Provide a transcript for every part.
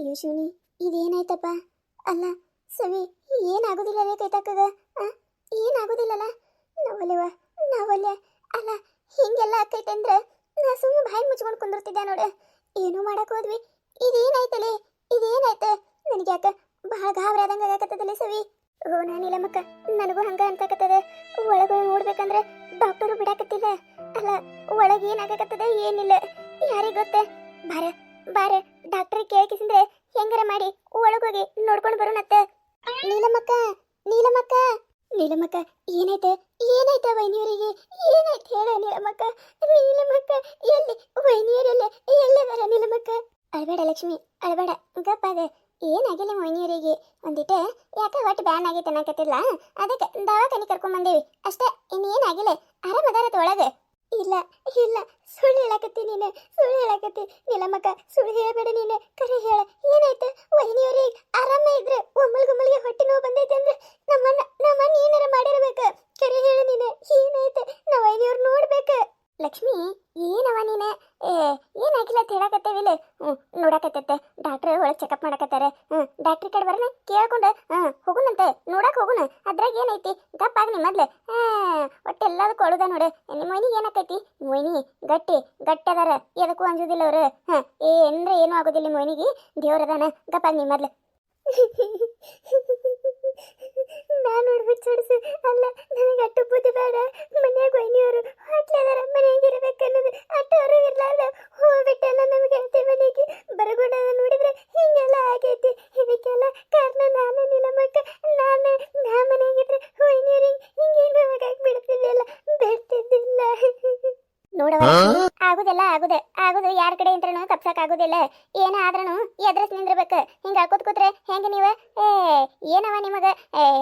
ಅಯ್ಯೋ ಶಿವನಿ, ಇದೇನಾಯ್ತಪ್ಪ? ಅಲ್ಲ ಸವಿ, ಏನಾಗೋದಿಲ್ಲ ರೇ ಕೈತಕ್ಕಗ? ಏನಾಗೋದಿಲ್ಲಲ್ಲ? ನಾವಲ್ವ ನಾವಲ್ಯ ಅಲ್ಲ, ಹಿಂಗೆಲ್ಲ ಆಕೈತೆ ಅಂದ್ರೆ ನಾ ಸುಮ್ಮನೆ ಬಾಯಿ ಮುಚ್ಕೊಂಡು ಕುಂದಿರ್ತಿದ್ದೆ ನೋಡು. ಏನೂ ಮಾಡಕ್ ಹೋದ್ವಿ, ಇದೇನಾಯ್ತಲೆ? ಇದೇನಾಯ್ತು? ನನಗೆ ಯಾಕೆ ಬಹಳ ಗಾಬರಿ ಆದಂಗೆ ಆಗಕತ್ತದಲ್ಲ ಸವಿ. ಓ ನಾನಿಲ್ಲಮ್ಮಕ್ಕ, ನನಗೂ ಹಂಗ ಅನ್ಸಕತ್ತದ. ಒಳಗೆ ನೋಡ್ಬೇಕಂದ್ರೆ ಡಾಕ್ಟರು ಬಿಡಾಕತ್ತಿಲ್ಲ. ಅಲ್ಲ, ಒಳಗೆ ಏನಾಗಕತ್ತದ ಏನಿಲ್ಲ ಯಾರಿಗೆ ಗೊತ್ತ? ಬಾರ ಬಾರ, ಡಾಕ್ಟರ್ ಕೇಳಿಸಿದ್ರೆ ಹೆಂಗಾರ ಮಾಡಿ ಒಳಗೋಗಿ ನೋಡ್ಕೊಂಡು ಬರೋಣತ್ತ. ನೀಲಮ್ಮಕ್ಕ, ನೀಲಮ್ಮಕ್ಕ, ನೀಲಮ್ಮಕ್ಕ, ಏನಾಯ್ತ? ಏನಾಯ್ತ ವೈನಿಯವರಿಗೆ? ಏನಾಯ್ತು ಹೇಳ ನೀಲಮ್ಮಕ್ಕ? ನೀಲಮ್ಮಕ್ಕ ಎಲ್ಲಿ? ವೈನಿಯವರೆಲ್ಲ ಎಲ್ಲದಾರ ನೀಲಮ್ಮಕ್ಕ? ಅಳಬೇಡ ಲಕ್ಷ್ಮಿ, ಅಳಬೇಡ, ಗಪ್ಪಾಗ. ಏನಾಗಿಲ್ಲ ವೈನಿಯವರಿಗೆ, ಒಂದಿಟ್ಟು ಯಾಕೆ ಹೊಟ್ಟೆ ಬ್ಯಾನ್ ಆಗೈತೆ ಅನ್ನಕತ್ತಿಲ್ಲ, ಅದಕ್ಕೆ ದವಾಖಾನೆ ಕರ್ಕೊಂಡ್ ಬಂದೇವಿ ಅಷ್ಟೇ. ಇನ್ನೇನಾಗಿಲ್ಲ, ಆರಾಮದಾರತ ಒಳಗೆ. ಇಲ್ಲ ಇಲ್ಲ, ಸುಳ್ಳು ಹೇಳಕತ್ತಿ ನೀನು, ಸುಳ್ಳು ಹೇಳಕತ್ತಿ ನೀಲಮ್ಮಕ್ಕ. ಸುಳ್ಳು ಹೇಳಬೇಡ ನೀನು, ಕರೆ ಹೇಳ. ಏನಾಯ್ತು? ವೈನಿಯವ್ರಿಗೆ ಆರಾಮ ಇದ್ರೆ ಒಮ್ಮಲ್ಗೊಮ್ಮಲಿಗೆ ಹೊಟ್ಟೆ ನೋವು ಬಂದೈತೆ ಅಂದ್ರೆ ನಮ್ಮನ್ನ ಏನಾರ ಮಾಡಿರ್ಬೇಕು. ಕರೆ ಹೇಳು ನೀನು, ಏನಾಯ್ತು? ನಾ ವೈನಿಯವ್ರು ನೋಡ್ಬೇಕು. ಲಕ್ಷ್ಮಿ, ಏನವ ನೀನು? ಏನಾಗಿಲ್ಲ ಅಂತ ಹೇಳಕತ್ತೇವಿಲ್ಲ? ನೋಡಕತ್ತೈತೆ ಡಾಕ್ಟ್ರ್ ಒಳಗೆ ಚೆಕಪ್ ಮಾಡಕತ್ತಾರ. ಡಾಕ್ಟ್ರ್ ಕಡೆ ಬರೋಣ ಕೇಳ್ಕೊಂಡು ಹೋಗುಣಂತೆ, ನೋಡಕ್ ಹೋಗುಣ. ಅದ್ರಾಗ ಏನೈತಿ? ಗಪ್ಪಾಗ ನಿಮ್ಮ ಮೊದ್ಲು ಒಟ್ಟೆಲ್ಲದು ಕೊಡುದ ನೋಡು. ನಿಮ್ಮ ಮೊಯ್ನಿಗೆ ಏನಾಕೈತಿ? ಮೊಯ್ನಿ ಗಟ್ಟಿ ಅದಾರ, ಎದಕ್ಕೂ ಅಂಜುದಿಲ್ಲ ಅವ್ರು. ಏನಂದ್ರೆ ಏನೂ ಆಗೋದಿಲ್ಲ ಮೊಯ್ನಿಗೆ, ದೇವ್ರದಾನ. ಗಪ್ಪಾಗ ನಿಮ್ಮ ಮೊದ್ಲು. ನಾನು ಹುಚ್ಚುಡ್ಸು ಅಲ್ಲ, ನನಗೆ ಅಟ್ಟು ಬುದ್ಧಿ ಬೇಡ. ಮನ್ಯಾಗ ವೈನಿಯವರು ಹೊಟ್ಲದಾರ, ಮನೆಯಾಗ ಇರ್ಬೇಕನ್ನೋದು ಅಟ್ಟು ಅವರು ಇರ್ಲಾರ್ದ ಹೋಗ್ಬಿಟ್ಟೆಲ್ಲ ನಮಗೆ ಅತ್ತೆ ಮನೆಗೆ ಬರಗುಡದ ನೋಡಿದ್ರೆ ಹಿಂಗೆಲ್ಲ ಆಗೈತಿ. ಇದಕ್ಕೆಲ್ಲ ಕಾರಣ ನಾನು ನಿಲಮ್ಮಕ್ಕ. ನಾ ಮನೆಯಾಗಿದ್ರೆ ವೈನಿಯರಿಗೆ ಹಿಂಗೇನು ಆಗಾಕ್ ಬಿಡ್ತಿದ್ದಿಲ್ಲ. ನೋಡವ, ಆಗುದಿಲ್ಲ, ಆಗುದು ಯಾರ ಕಡೆ ಇಂತ್ರನು ತಪ್ಸಕ್ ಆಗುದಿಲ್ಲ. ಏನಾದ್ರೂ ಎದ್ರಸ್ ನಿಂದ್ರಬೇಕು. ಹಿಂಗ ಹಾಕೋತ್ ಕೂತ್ರೆ ಹೆಂಗ ನೀವ? ಏನವ ನಿಮಗ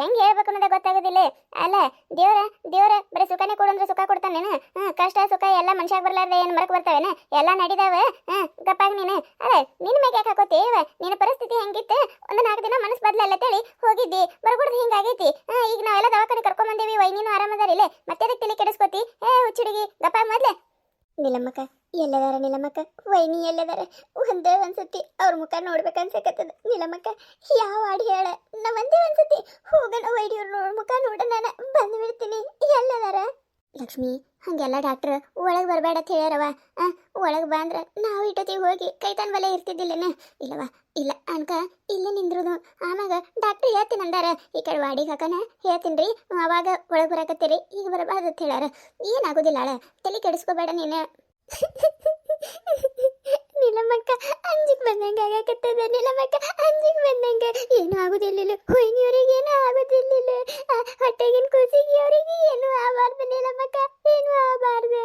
ಹೆಂಗ್ ಹೇಳ್ಬೇಕು ಅನ್ನೋದ ಗೊತ್ತಾಗೋದಿಲ್ಲ. ಅಲ್ಲ, ದೇವ್ರ ಬರೀ ಸುಖನೇ ಕೊಡಂದ್ರೆ ಸುಖ ಕೊಡ್ತಾನೇನ? ಕಷ್ಟ ಸುಖ ಎಲ್ಲ ಮನುಷ್ಯಾಗ ಬರ್ಲಾರ್ದ ಏನ್ ಮರಕ್ ಬರ್ತಾವೇನ? ಎಲ್ಲ ನಡಿದಾವ. ಗಪ್ಪಾಗ ನೀನು. ಅದೇ ನಿನ್ ಮ್ಯಾಗ ಯಾಕೆ ಹಾಕೋತೇವ? ನಿನ್ನ ಪರಿಸ್ಥಿತಿ ಹೆಂಗಿತ್ತು? ಒಂದು 4 ದಿನ ಮನಸ್ಸು ಬದ್ಲಲ್ಲ ತೇಳಿ ಹೋಗಿದ್ದಿ, ಬರ್ಗುಡ್ದು ಹಿಂಗಾಗೈತಿ. ಈಗ ನಾವೆಲ್ಲ ದವಾಖಾನೆ ಕರ್ಕೊಂಡ್ ಬಂದೇವಿ, ವೈನಿನೂ ಆರಾಮದಾರಿಲ್ಲ, ಮತ್ತೆ ಅದಕ್ಕೆ ತಲೆ ಕೆಡಿಸ್ಕೋತಿ? ಹುಚ್ಚಿಡಿಗಿ, ಗಪ್ಪಾಗ ಮೊದ್ಲೆ. ನಿಲಮ್ಮಕ್ಕ ಎಲ್ಲದಾರ? ನಿಲಮ್ಮಕ್ಕ ವೈನಿ ಎಲ್ಲದಾರ? ಒಂದ್ಸತಿ ಅವ್ರ ಮುಖ ನೋಡ್ಬೇಕನ್ಸಕತ್ತದ ನಿಲಮ್ಮಕ್ಕ. ಯಾವ ಹಾಡು ಹೇಳ? ನಾ ಒಂದ್ಸತಿ ಹೋಗೋಣ, ವೈಡಿಯವ್ರ ಮುಖ ನೋಡ, ನಾನು ಬಂದು ಬಿಡ್ತೀನಿ. ಎಲ್ಲದಾರ? ಲಕ್ಷ್ಮಿ, ಹಂಗೆಲ್ಲ ಡಾಕ್ಟ್ರ್ ಒಳಗೆ ಬರಬೇಡ ಅಂತ ಹೇಳ್ಯಾರವ. ಒಳಗೆ ಬಂದ್ರೆ ನಾವು ಇಟ್ಟೊತ್ತಿಗೆ ಹೋಗಿ ಕೈತಾನ ಬಲೆ ಇರ್ತಿದ್ದಿಲ್ಲನ? ಇಲ್ಲವ, ಇಲ್ಲ ಅನ್ಕ ಇಲ್ಲೇ ನಿಂದ್ರುದು. ಆಮ್ಯಾಗ ಡಾಕ್ಟ್ರ್ ಹೇಳ್ತೀನಿ ಅಂದಾರ, ಈ ಕಡೆ ವಾಡಿಗೆ ಹಾಕನ ಹೇಳ್ತೀನಿ, ಅವಾಗ ಒಳಗೆ ಬರಾಕತ್ತೀರಿ, ಈಗ ಬರಬಾರ್ದು ಅಂತ ಹೇಳ್ಯಾರ. ಏನಾಗೋದಿಲ್ಲ ಅಳ, ತಲೆ ಕೆಡಿಸ್ಕೋಬೇಡ ನೀನು. ನಿಲಮ್ಮಕ್ಕ ಅಂಜಿಕ್ ಬಂದಂಗ ಆಗಾಕತ್ತದ. ನಿಲಮ್ಮಕ್ಕ ಅಂಜಿಕ್ ಬಂದಂಗ. ಏನು ಆಗುದಿಲ್ಲ, ಹೊಯ್ನಿಯವ್ರಿಗೆ ಏನೂ ಆಗುದಿಲ್ಲ, ಹೊಟ್ಟೆಗಿನ ಕೂಸಿಗೆ ಅವ್ರಿಗೆ ಏನೂ ಆಗಬಾರ್ದು. ನಿಲಮ್ಮಕ್ಕ ಏನೂ ಆಗಬಾರ್ದು.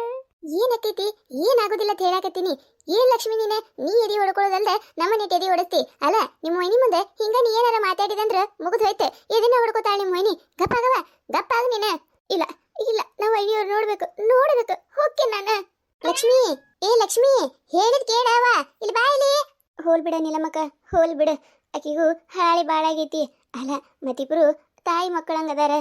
ಏನಕ್ಕೈತಿ? ಏನಾಗುದಿಲ್ಲ ಅಂತ ಹೇಳಾಕತ್ತೀನಿ. ಏನ್ ಲಕ್ಷ್ಮಿ ನೀನೆ, ನೀ ಎದಿ ಹೊಡ್ಕೊಳ್ಳೋದಲ್ದೆ ನಮ್ಮನೆ ಎದಿ ಹೊಡಿಸ್ತಿ ಅಲ್ಲ? ನಿಮ್ಮ ಮೊಯ್ನಿ ಮುಂದೆ ಹಿಂಗ ನೀ ಏನಾರ ಮಾತಾಡಿದಂದ್ರ ಮುಗಿದು ಹೋಯ್ತು. ಎದನ್ನ ಹೊಡ್ಕೋತಾಳ ನಿಮ್ಮ ಮೊಯ್ನಿ. ಗಪ್ಪಾಗವ, ಗಪ್ಪಾಗ ನೀನೆ. ಇಲ್ಲ ಇಲ್ಲ, ನಾವು ಅಯ್ಯವ್ರು ನೋಡ್ಬೇಕು ಹೋಗ್ಕೆ ನಾನು. ಲಕ್ಷ್ಮಿ, ಲಕ್ಷ್ಮಿ, ಹೇಳಿದ್ ಕೇಳವ, ಇಲ್ಲಿ ಬಾ ಇಲ್ಲಿ. ಹೋಲ್ ಬಿಡ ನಿಲಮ್ಮಕ್ಕ, ಹೋಲ್ ಬಿಡ. ಆಕಿಗೂ ಹಾಳಿ ಬಾಳಾಗೈತಿ. ಅಲ್ಲ, ಮತ್ತಿಬ್ರು ತಾಯಿ ಮಕ್ಕಳಂಗದಾರ.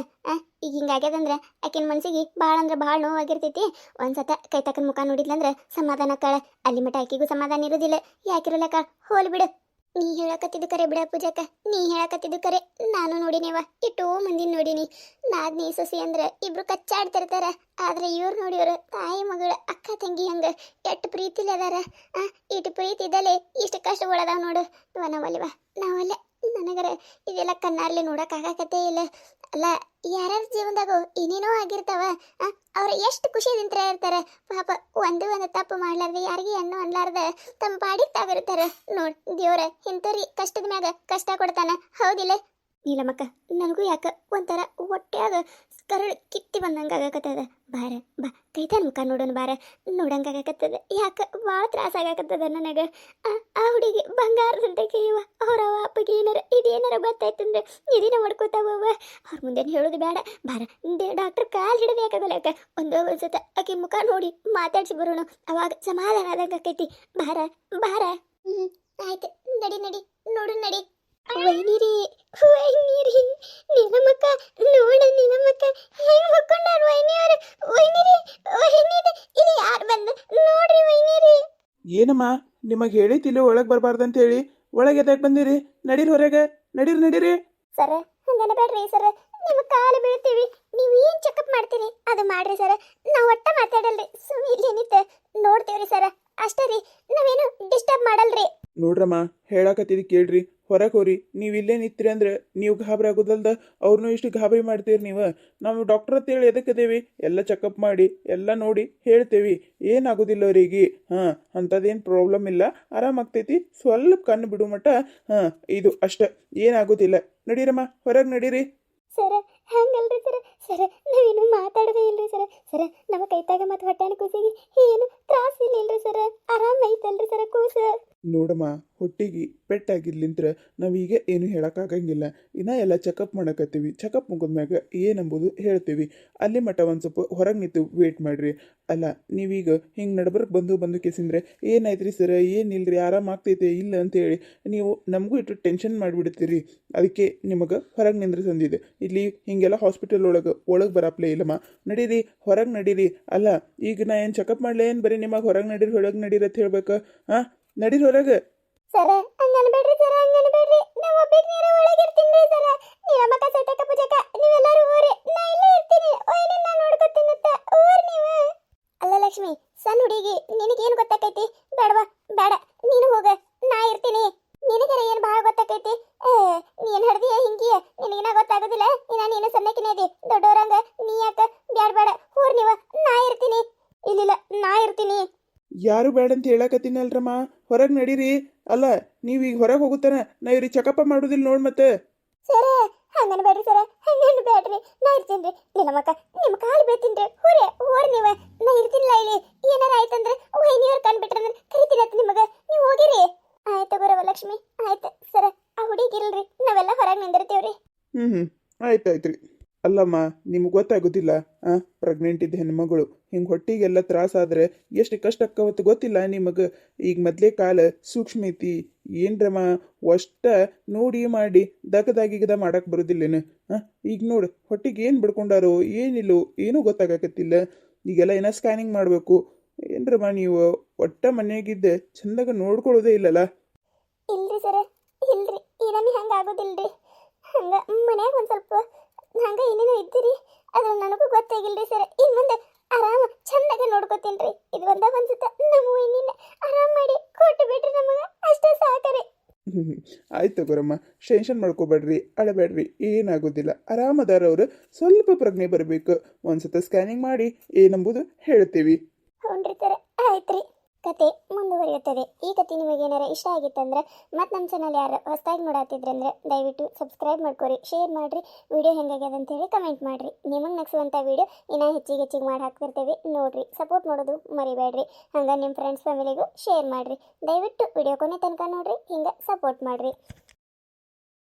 ಈಗ ಹಿಂಗಾಗ್ಯದಂದ್ರ ಆಕಿನ ಮನ್ಸಿಗೆ ಭಾಳ ಅಂದ್ರೆ ಭಾಳ ನೋವಾಗಿರ್ತೈತಿ. ಒಂದ್ಸತ ಕೈತಕ್ಕನ ಮುಖ ನೋಡಿದ್ಲಂದ್ರ ಸಮಾಧಾನ ಕಾಳ. ಅಲ್ಲಿ ಮಟ ಆಕಿಗೂ ಸಮಾಧಾನ ಇರೋದಿಲ್ಲ. ಯಾಕಿರಲ್ಲ ಕಾಳ, ಹೋಲ್ ಬಿಡು. ನೀ ಹೇಳಕತ್ತಿದ್ದು ಕರೆ ಬಿಡ ಪೂಜಕ್ಕ, ನೀ ಹೇಳಕತ್ತಿದ್ದು ಕರೆ. ನಾನು ನೋಡಿನೇವ, ಇಟ್ಟೋ ಮಂದಿನ ನೋಡಿನಿ. ನಾದ್ನಿ ಸೊಸಿ ಅಂದ್ರೆ ಇಬ್ರು ಕಚ್ಚಾಡ್ತಿರ್ತಾರ, ಆದ್ರೆ ಇವ್ರು ನೋಡಿವ್ರು ತಾಯಿ ಮಗಳ ಅಕ್ಕ ತಂಗಿ ಹಂಗ ಎಟ್ಟು ಪ್ರೀತಿಲಿ ಅದಾರ. ಇಟ್ಟು ಪ್ರೀತಿ ಇದ್ದಲೆ ಇಷ್ಟು ಕಷ್ಟ ಒಳದಾವ್ ನೋಡು. ನಾವಲ್ಲ ನನಗರ ಇದೆಲ್ಲ ಕಣ್ಣಾರ್ಲಿ ನೋಡಕ್ ಆಗಾಕತ್ತೇ ಇಲ್ಲ. ಅಲ್ಲ, ಯಾರ್ಯಾರ ಜೀವನದಾಗು ಏನೇನೋ ಆಗಿರ್ತಾವ. ಅವ್ರು ಎಷ್ಟು ಖುಷಿದಿಂತ್ರ ಇರ್ತಾರ ಪಾಪ. ಒಂದು ತಪ್ಪು ಮಾಡ್ಲಾರ್ದೆ, ಯಾರಿಗೆ ಹೆಣ್ಣು ಅನ್ಲಾರ್ದ ತಮ್ಮ ಪಾಡಿಗೆ ತಾವಿರ್ತಾರ. ನೋಡ್, ದೇವ್ರ ಇಂಥವ್ರಿ ಕಷ್ಟದ ಮ್ಯಾಗ ಕಷ್ಟ ಕೊಡ್ತಾನ, ಹೌದಿಲ್ಲ? ನೀಲಮ್ಮಕ್ಕ, ನನಗೂ ಯಾಕ ಒಂಥರ ಹೊಟ್ಯಾಗ ಕರಳು ಕಿತ್ತಿ ಬಂದಂಗೆ ಆಗಾಕತ್ತದ. ಬಾರ ಬಾ, ಕೈತಾನ ಮುಖ ನೋಡೋಣ ಬಾರ. ನೋಡಂಗೆ ಆಗಾಕತ್ತದ, ಯಾಕ ಭಾಳ ತ್ರಾಸ ಆಗಾಕತ್ತದ ನನಗೆ. ಆ ಹುಡುಗಿ ಬಂಗಾರದಂತೆ ಕೇವ. ಅವ್ರವ ಅಪ್ಪಗೆ ಇದೇನಾರ ಗೊತ್ತಾಯ್ತಂದ್ರೆ ಇದಿನ ಹೊಡ್ಕೋತಾವವ. ಅವ್ರ ಮುಂದೆ ಹೇಳೋದು ಬೇಡ. ಬಾರ, ಡಾಕ್ಟರ್ ಕಾಲು ಹಿಡಿದು ಯಾಕಾಗಲ್ಲ. ಯಾಕ ಒಂದ್ಸತ ಆಕಿ ಮುಖ ನೋಡಿ ಮಾತಾಡ್ಸಿ ಬರೋಣ, ಅವಾಗ ಸಮಾಧಾನ ಆದಂಗೆ ಆಕೈತಿ. ಬಾರ ಬಾರ. ಆಯ್ತು, ನಡಿ ನೋಡು, ನಡಿ. ವೈನಿರಿ, ನೀಲಮ್ಮಕ್ಕ ನೋಡ, ನೀಲಮ್ಮಕ್ಕ ಹೆಂಗ್ ಮಕ್ಕೊಂಡಾರ ವೈನಿಯವರು. ವೈನಿರಿ, ಇಲ್ಲಿ ಯಾರು ಬಂದು ನೋಡ್ರಿ ವೈನಿರಿ. ಏನಮ್ಮ, ನಿಮಗೆ ಹೇಳಿತಿಲ್ಲ ಒಳಗೆ ಬರಬಾರ್ದಂತ ಹೇಳಿ? ಒಳಗೆ ಎದಕ್ಕೆ ಬಂದಿರಿ? ನಡೀರಿ ಹೊರಗೆ, ನಡೀರಿ ನಡೀರಿ. ಸರ್ ಹಂಗನ ಬೇಡ್ರಿ ಸರ್, ನಿಮ್ಮ ಕಾಲು ಬೀಳ್ತೀವಿ. ನೀವು ಏನು ಚೆಕಪ್ ಮಾಡ್ತೀರಿ ಅದು ಮಾಡ್ರಿ ಸರ್. ನಾವು ಒಟ್ಟ ಮಾತಾಡಲ್ರಿ, ಸುಮ್ಮನೆ ಇಲ್ಲಿ ನಿಂತು ನೋಡ್ತೀವ್ರಿ ಸರ್, ಅಷ್ಟೇ ರೀ. ನಾವೇನು ಡಿಸ್ಟರ್ಬ್ ಮಾಡಲ್ರಿ. ನೋಡ್ರಮ್ಮ, ಹೇಳಾಕತ್ತಿದ್ದು ಕೇಳ್ರಿ. ಹೊರಗೆ ಹೋರಿ. ನೀವು ಇಲ್ಲೇ ನಿಂತ್ರಿ ಅಂದ್ರೆ ನೀವು ಗಾಬರಿ ಆಗೋದಲ್ದ ಅವ್ರನ್ನೂ ಇಷ್ಟು ಗಾಬರಿ ಮಾಡ್ತೀರಿ ನೀವು. ನಾವು ಡಾಕ್ಟರ್ ಅಂತೇಳಿ ಎದಕ್ಕೆ ಅದೇವಿ? ಎಲ್ಲ ಚೆಕಪ್ ಮಾಡಿ ಎಲ್ಲ ನೋಡಿ ಹೇಳ್ತೇವಿ. ಏನಾಗೋದಿಲ್ಲ ಅವರಿಗೆ. ಹಾಂ, ಅಂಥದ್ದೇನು ಪ್ರಾಬ್ಲಮ್ ಇಲ್ಲ, ಆರಾಮಾಗ್ತೈತಿ. ಸ್ವಲ್ಪ ಕಣ್ಣು ಬಿಡು ಮಟ್ಟ. ಹಾಂ, ಇದು ಅಷ್ಟೇ, ಏನಾಗೋದಿಲ್ಲ. ನಡೀರಮ್ಮ, ಹೊರಗೆ ನಡೀರಿ. ಸರ್ ಹಂಗಲ್ರಿ ಸರ್, ಸರ್ ನಾವೇನು ಮಾತಾಡೋದೇ ಇಲ್ರಿ ಸರ್. ಸರ್ ನಮ್ಮ ಕೈತಾಗ ಮತ್ತು ಹೊಟ್ಟೆನ ಕೂಸಿಗೆ ಏನು ತ್ರಾಸ ಇಲ್ರಿ ಸರ್, ಆರಾಮ ಐತಲ್ರಿ ಸರ್ ಕೂಸು. ನೋಡಮ್ಮ, ಹೊಟ್ಟಿಗೆ ಪೆಟ್ಟಾಗಿರ್ಲಿಂತ್ರ ನಾವೀಗ ಏನು ಹೇಳೋಕ್ಕಾಗಂಗಿಲ್ಲ. ಇನ್ನ ಎಲ್ಲ ಚೆಕಪ್ ಮಾಡಕತ್ತೀವಿ. ಚೆಕಪ್ ಮುಗಿದ್ಮ್ಯಾಗ ಏನಂಬುದು ಹೇಳ್ತೀವಿ. ಅಲ್ಲಿ ಮಟ್ಟ ಒಂದು ಸ್ವಲ್ಪ ಹೊರಗೆ ನಿಂತು ವೇಟ್ ಮಾಡಿರಿ. ಅಲ್ಲ, ನೀವೀಗ ಹಿಂಗೆ ನಡ್ಬರ್ಕ್ ಬಂದು ಕೇಸಿಂದ್ರೆ ಏನಾಯ್ತು ಸರ್, ಏನಿಲ್ರಿ, ಆರಾಮಾಗ್ತೈತೆ ಇಲ್ಲ ಅಂತೇಳಿ ನೀವು ನಮಗೂ ಇಟ್ಟು ಟೆನ್ಷನ್ ಮಾಡಿಬಿಡ್ತೀರಿ. ಅದಕ್ಕೆ ನಿಮಗೆ ಹೊರಗೆ ನಿಂದ್ರೆ ತಂದಿದೆ. ಇಲ್ಲಿ ಹೀಗೆಲ್ಲ ಹಾಸ್ಪಿಟಲ್ ಒಳಗೆ ಬರಪ್ಲೇ ಇಲ್ಲಮ್ಮ. ನಡೀರಿ, ಹೊರಗೆ ನಡೀರಿ. ಅಲ್ಲ, ಈಗ ನಾ ಏನು ಚೆಕಪ್ ಮಾಡಲೇ ಏನು ಬರೀ ನಿಮಗೆ ಹೊರಗೆ ನಡೀರಿ ಹೊರಗೆ ನಡೀರಿ ಅಂತ ಹೇಳ್ಬೇಕು? ಹಾಂ, ನಡೀರಿ ಹೊರಗೆ. ಸರ್ ಹಂಗನ್ಬೇಡ್ರಿ ಸರ್, ಹಂಗನ್ಬೇಡ್ರಿ. ನಾವು ಒಬ್ಬಕ್ಕೆ ನೀರು ಒಳಗೆ ಇರ್ತೀನಿ ಸರ್. ನೀರಮ್ಮಕ್ಕ ಸಟಕ ಪೂಜಕ ನೀವೆಲ್ಲರೂ ಊರಿ, ನಾ ಇಲ್ಲೇ ಇರ್ತೀನಿ. ಓಯ್ನಿ ನಾ ನೋಡ್ಕೊತೀನಂತ ಊರ್ ನೀವು. ಅಲ್ಲ ಲಕ್ಷ್ಮಿ, ಸಣ್ಣ ಹುಡುಗಿ, ನಿನಗೇನು ಗೊತ್ತಾಕೈತಿ? ಬೇಡವಾ, ಬೇಡ, ನೀನು ಹೋಗ, ನಾ ಇರ್ತೀನಿ. ನಿನಗರ ಏನು ಭಾಳ ಗೊತ್ತಾಕೈತಿ? ನೀನು ಹಡ್ದಿಯ ಹಿಂಗಿಯ, ನಿನಗಿನ ಗೊತ್ತಾಗೋದಿಲ್ಲ. ನೀನು ಸಣ್ಣಕಿನೇ ಇದಿ, ದೊಡ್ಡೋರಂಗ ನೀ ಯಾಕ? ಬ್ಯಾಡ ಬೇಡ, ಊರ್ ನೀವು, ನಾ ಇರ್ತೀನಿ. ಇಲ್ಲಿಲ್ಲ, ನಾ ಇರ್ತೀನಿ. ಯಾರು ಬೇಡ ಅಂತ ಹೇಳಕತ್ತೀನಲ್ರಮ್ಮ, ಹೊರಗೆ ನಡೀರಿ. ಅಲ್ಲ, ನೀವು ಈಗ ಹೊರಗೆ ಹೋಗುತ್ತಾನ ನಾ ಇವ್ರಿಗೆ ಚೆಕಪ್ ಮಾಡೋದಿಲ್ಲ ನೋಡಿ ಮತ್ತೆ. ಸರ ಹಂಗನ ಬೇಡ್ರಿ ಸರ, ಹಂಗನ ಬೇಡ್ರಿ, ನಾ ಇರ್ತೀನಿ. ನಿಮ್ಮಕ್ಕ ನಿಮ್ಮ ಕಾಲು ಬೀಳ್ತೀನಿ. ಹೋರಿ ಹೋರಿ ನೀವು, ನಾ ಇರ್ತೀನಿಲ್ಲ ಇಲ್ಲಿ. ಏನಾರ ಆಯ್ತಂದ್ರೆ ವೈನಿಯವ್ರು ಕಂಡ್ಬಿಟ್ರಂದ್ರೆ ಕರಿತೀನಿ ಅಂತ ನಿಮಗೆ. ನೀವು ಹೋಗಿರಿ. ಆಯ್ತು ಬರವ ಲಕ್ಷ್ಮಿ, ಆಯ್ತು ಸರ. ಆ ಹುಡುಗಿಲ್ರಿ, ನಾವೆಲ್ಲ ಹೊರಗೆ ನಿಂದಿರ್ತೀವ್ರಿ. ಆಯ್ತಾಯ್ತು ರೀ. ಅಲ್ಲಮ್ಮ, ನಿಮ್ಗೆ ಗೊತ್ತಾಗೋದಿಲ್ಲ? ಪ್ರೆಗ್ನೆಂಟ್ ಇದ್ದ ಹೆಣ್ಮಗಳು ಹಿಂಗೆ ಹೊಟ್ಟಿಗೆಲ್ಲ ತ್ರಾಸಾದ್ರೆ ಎಷ್ಟು ಕಷ್ಟ ಆಕ್ಕವತ್ತು ಗೊತ್ತಿಲ್ಲ ನಿಮಗೆ? ಈಗ ಮೊದಲೇ ಕಾಲ ಸೂಕ್ಷ್ಮ ಐತಿ. ಏನ್ರಮ್ಮ, ಅಷ್ಟ ನೋಡಿ ಮಾಡಿ ದಗದಾಗಿಗದ ಮಾಡಕ್ಕೆ ಬರೋದಿಲ್ಲೇನು? ಈಗ ನೋಡು, ಹೊಟ್ಟಿಗೆ ಏನು ಬಿಡ್ಕೊಂಡಾರೋ ಏನಿಲ್ಲೋ ಏನೂ ಗೊತ್ತಾಗಕತ್ತಿಲ್ಲ. ಈಗೆಲ್ಲ ಏನೋ ಸ್ಕ್ಯಾನಿಂಗ್ ಮಾಡಬೇಕು. ಏನ್ರಮ್ಮ ನೀವು ಒಟ್ಟ ಮನೆಯಾಗಿದ್ದೆ ಚಂದಾಗ ನೋಡ್ಕೊಳ್ಳೋದೇ ಇಲ್ಲಲ್ಲ? ಇಲ್ರಿ ಸರ, ಇಲ್ರಿ, ಏನಮ್ಮಿ ಹಂಗೆ ಆಗೋದಿಲ್ರಿ. ಹಂಗೆ ಮನ್ಯಾಗ ಒಂದು ಸ್ವಲ್ಪ ಹಂಗೆ ಏನೇನೋ ಇದ್ದೀರಿ, ಅದು ನನಗೂ ಗೊತ್ತಾಗಿಲ್ರಿ ಸರ್. ಇನ್ನು ಮುಂದೆ ಆರಾಮ ಚಂದಾಗ ನೋಡ್ಕೋತೀನಿ ರೀ. ಇದು ಒಂದ್ಸತ ನಮ್ಮ ವೈನಿನ ಆರಾಮ ಮಾಡಿ ಕೊಟ್ಟು ಬಿಡ್ರಿ ನಮಗೆ, ಅಷ್ಟೇ ಸಾಕರಿ. ಆಯ್ತು ಗುರಮ್ಮ, ಟೆನ್ಷನ್ ಮಾಡ್ಕೋಬೇಡ್ರಿ, ಅಳಬೇಡ್ರಿ, ಏನಾಗೋದಿಲ್ಲ. ಆರಾಮದಾರವ್ರು. ಸ್ವಲ್ಪ ಪ್ರಜ್ಞೆ ಬರಬೇಕು. ಒಂದ್ಸತ ಸ್ಕ್ಯಾನಿಂಗ್ ಮಾಡಿ ಏನಂಬುದು ಹೇಳ್ತೀವಿ. ಹ್ಞೂ ಸರ್, ಆಯ್ತು ರೀ. ಕತೆ ಮುಂದುವರಿಯುತ್ತದೆ. ಈ ಕತೆ ನಿಮಗೆ ಏನಾರ ಇಷ್ಟ ಆಗಿತ್ತಂದ್ರೆ ಮತ್ತು ನಮ್ಮ ಚಾನಲ್ ಯಾರು ಹೊಸದಾಗಿ ನೋಡತ್ತಿದ್ರಂದ್ರೆ ದಯವಿಟ್ಟು ಸಬ್ಸ್ಕ್ರೈಬ್ ಮಾಡ್ಕೊರಿ, ಶೇರ್ ಮಾಡಿರಿ. ವಿಡಿಯೋ ಹೆಂಗಾಗ್ಯದ ಅಂತೇಳಿ ಕಮೆಂಟ್ ಮಾಡಿರಿ. ನಿಮಗೆ ನಗಿಸುವಂಥ ವಿಡಿಯೋ ಇನ್ನೂ ಹೆಚ್ಚಿಗೆ ಮಾಡಿ ಹಾಕ್ತಿರ್ತೇವೆ, ನೋಡಿರಿ. ಸಪೋರ್ಟ್ ಮಾಡೋದು ಮರಿಬೇಡ್ರಿ. ಹಂಗೆ ನಿಮ್ಮ ಫ್ರೆಂಡ್ಸ್ ಫ್ಯಾಮಿಲಿಗೂ ಶೇರ್ ಮಾಡಿರಿ. ದಯವಿಟ್ಟು ವಿಡಿಯೋ ಕೊನೆ ತನಕ ನೋಡಿರಿ, ಹಿಂಗೆ ಸಪೋರ್ಟ್ ಮಾಡಿರಿ.